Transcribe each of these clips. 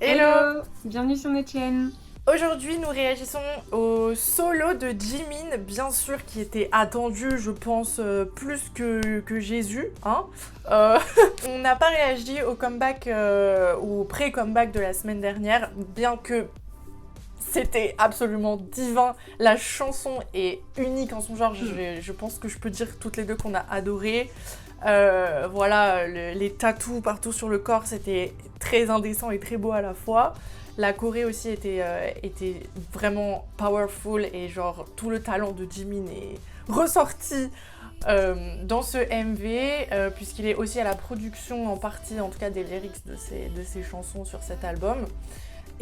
Hello! Bienvenue sur notre chaîne. Aujourd'hui, nous réagissons au solo de Jimin, bien sûr, qui était attendu, je pense, plus que Jésus. Hein. On n'a pas réagi au comeback, ou au pré-comeback de la semaine dernière, bien que c'était absolument divin. La chanson est unique en son genre, je pense que je peux dire toutes les deux qu'on a adoré. Voilà, les tatous partout sur le corps, c'était très indécent et très beau à la fois. La choré aussi était vraiment powerful et genre tout le talent de Jimin est ressorti dans ce MV puisqu'il est aussi à la production en partie, en tout cas des lyrics de ses chansons sur cet album.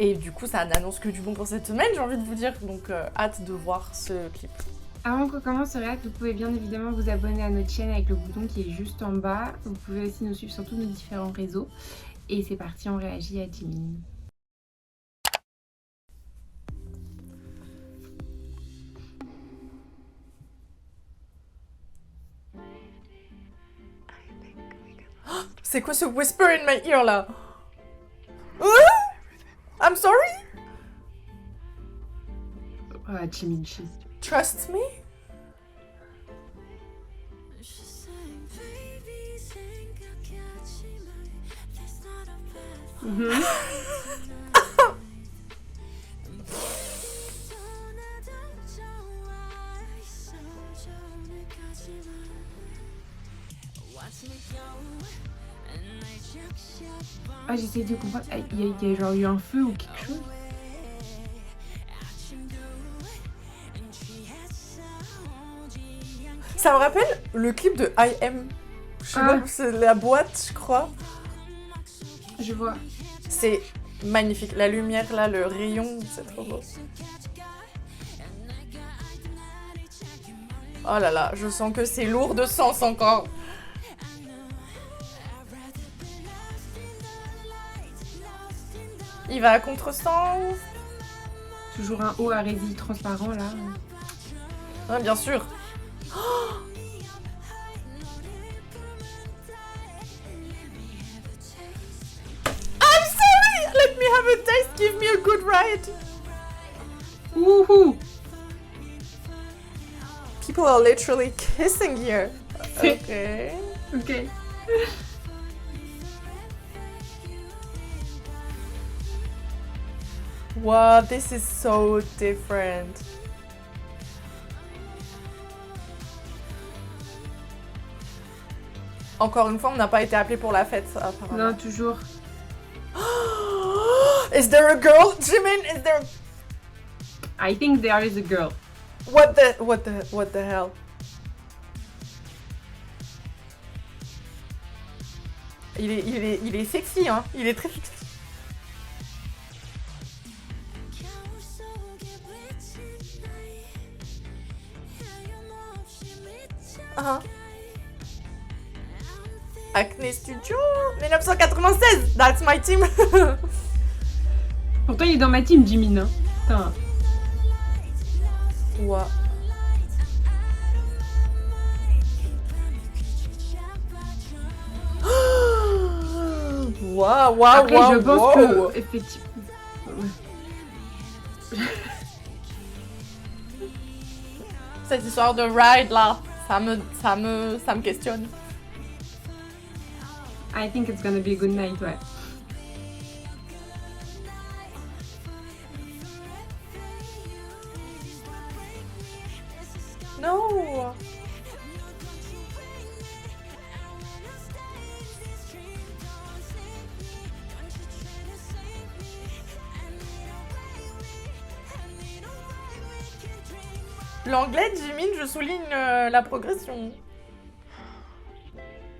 Et du coup, ça n'annonce que du bon pour cette semaine, j'ai envie de vous dire, donc hâte de voir ce clip. Avant qu'on commence ce react, vous pouvez bien évidemment vous abonner à notre chaîne avec le bouton qui est juste en bas. Vous pouvez aussi nous suivre sur tous nos différents réseaux. Et c'est parti, on réagit à Jimin. C'est quoi ce whisper in my ear là? I'm sorry? Ah, Jimin, Trust me? Ah, j'essaie de comprendre. Il y a genre eu un feu ou quelque chose. Ça me rappelle le clip de I Am. Je sais pas, c'est la boîte, je crois. Je vois. C'est magnifique. La lumière là, le rayon, c'est trop beau. Oh là là, je sens que c'est lourd de sens encore. Il va à contresens. Toujours un haut à résil transparent là. Ouais, bien sûr. Oh, I'm sorry! Let me have a taste, give me a good ride. Wouhou! People are literally kissing here. Okay. Ok. Wow, this is so different. Encore une fois, on n'a pas été appelé pour la fête, apparemment. Non, toujours. Is there a girl? Jimin, is there... I think there is a girl. What the hell? Il est sexy, hein. Il est très sexy. Acne Studio 1996, that's my team. Pourtant, il est dans ma team, Jimin. Hein. Putain. Wow. Waouh, Après, waouh, je pense que effectivement. Cette histoire de ride là, ça me questionne. I think it's gonna be a good night, ouais. No. L'anglais de Jimin, je souligne la progression.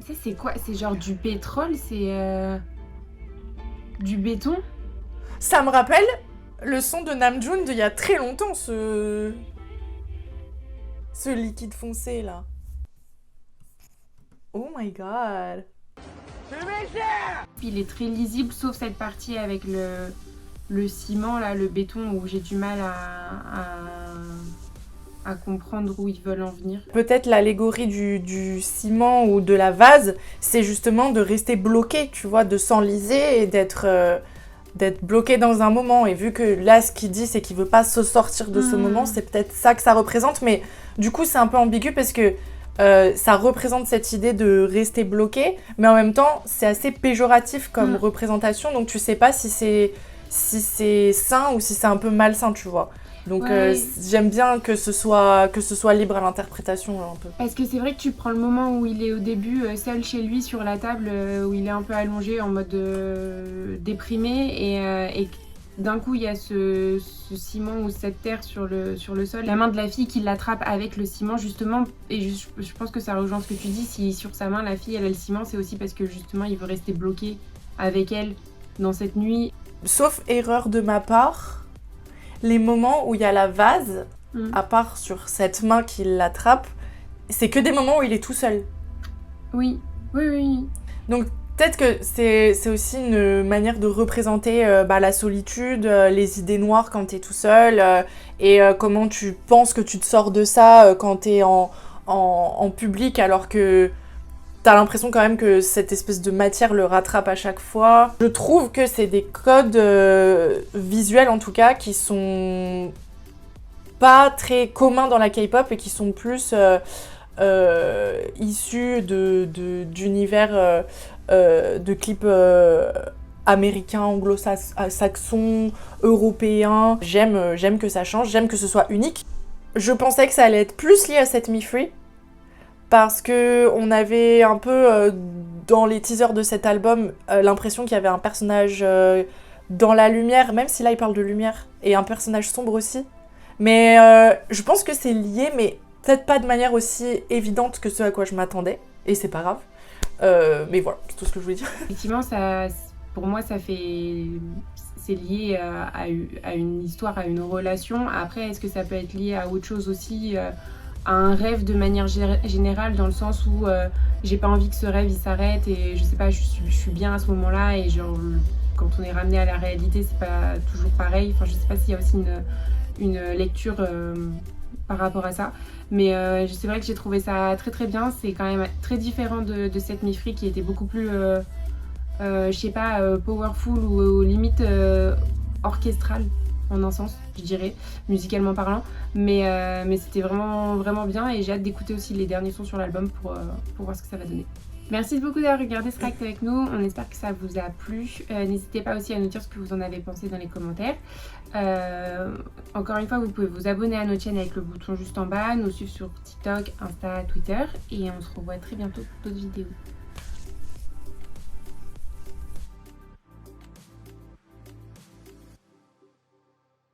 Ça, c'est quoi? C'est genre du pétrole? C'est du béton? Ça me rappelle le son de Namjoon d'il y a très longtemps, ce liquide foncé là. Oh my god. Il est très lisible, sauf cette partie avec le ciment, là, le béton, où j'ai du mal à comprendre où ils veulent en venir. Peut-être l'allégorie du ciment ou de la vase, c'est justement de rester bloqué, tu vois, de s'enliser et d'être d'être bloqué dans un moment, et vu que là ce qu'il dit c'est qu'il veut pas se sortir de ce moment, c'est peut-être ça que ça représente, mais du coup c'est un peu ambigu parce que ça représente cette idée de rester bloqué, mais en même temps c'est assez péjoratif comme représentation, donc tu sais pas si c'est sain ou si c'est un peu malsain, tu vois. Donc j'aime bien que ce soit libre à l'interprétation un peu. Parce que c'est vrai que tu prends le moment où il est au début seul chez lui sur la table, où il est un peu allongé en mode déprimé, et d'un coup il y a ce ciment ou cette terre sur le sol. La main de la fille qui l'attrape avec le ciment justement, et je pense que ça rejoint ce que tu dis, si sur sa main la fille elle a le ciment, c'est aussi parce que justement il veut rester bloqué avec elle dans cette nuit. Sauf erreur de ma part, les moments où il y a la vase, à part sur cette main qui l'attrape, c'est que des moments où il est tout seul. Oui. Donc peut-être que c'est aussi une manière de représenter la solitude, les idées noires quand t'es tout seul, et comment tu penses que tu te sors de ça quand t'es en public, alors que t'as l'impression quand même que cette espèce de matière le rattrape à chaque fois. Je trouve que c'est des codes visuels en tout cas qui sont pas très communs dans la K-pop et qui sont plus issus d'univers de clips américains, anglo-saxons, européens. J'aime que ça change, j'aime que ce soit unique. Je pensais que ça allait être plus lié à Set Me Free, parce que on avait un peu dans les teasers de cet album l'impression qu'il y avait un personnage dans la lumière, même si là il parle de lumière, et un personnage sombre aussi. Mais je pense que c'est lié, mais peut-être pas de manière aussi évidente que ce à quoi je m'attendais, et c'est pas grave. Mais voilà, c'est tout ce que je voulais dire. Effectivement, pour moi, c'est lié à une histoire, à une relation. Après, est-ce que ça peut être lié à autre chose aussi, à un rêve de manière générale, dans le sens où j'ai pas envie que ce rêve il s'arrête, et je sais pas, je suis bien à ce moment-là, et genre quand on est ramené à la réalité, c'est pas toujours pareil. Enfin, je sais pas s'il y a aussi une lecture par rapport à ça. Mais c'est vrai que j'ai trouvé ça très très bien. C'est quand même très différent de Set Me Free, qui était beaucoup plus, je sais pas, powerful ou limite orchestral, en un sens, je dirais, musicalement parlant. Mais c'était vraiment, vraiment bien, et j'ai hâte d'écouter aussi les derniers sons sur l'album pour voir ce que ça va donner. Merci beaucoup d'avoir regardé ce react avec nous, on espère que ça vous a plu. N'hésitez pas aussi à nous dire ce que vous en avez pensé dans les commentaires. Encore une fois, vous pouvez vous abonner à notre chaîne avec le bouton juste en bas, nous suivre sur TikTok, Insta, Twitter, et on se revoit très bientôt pour d'autres vidéos.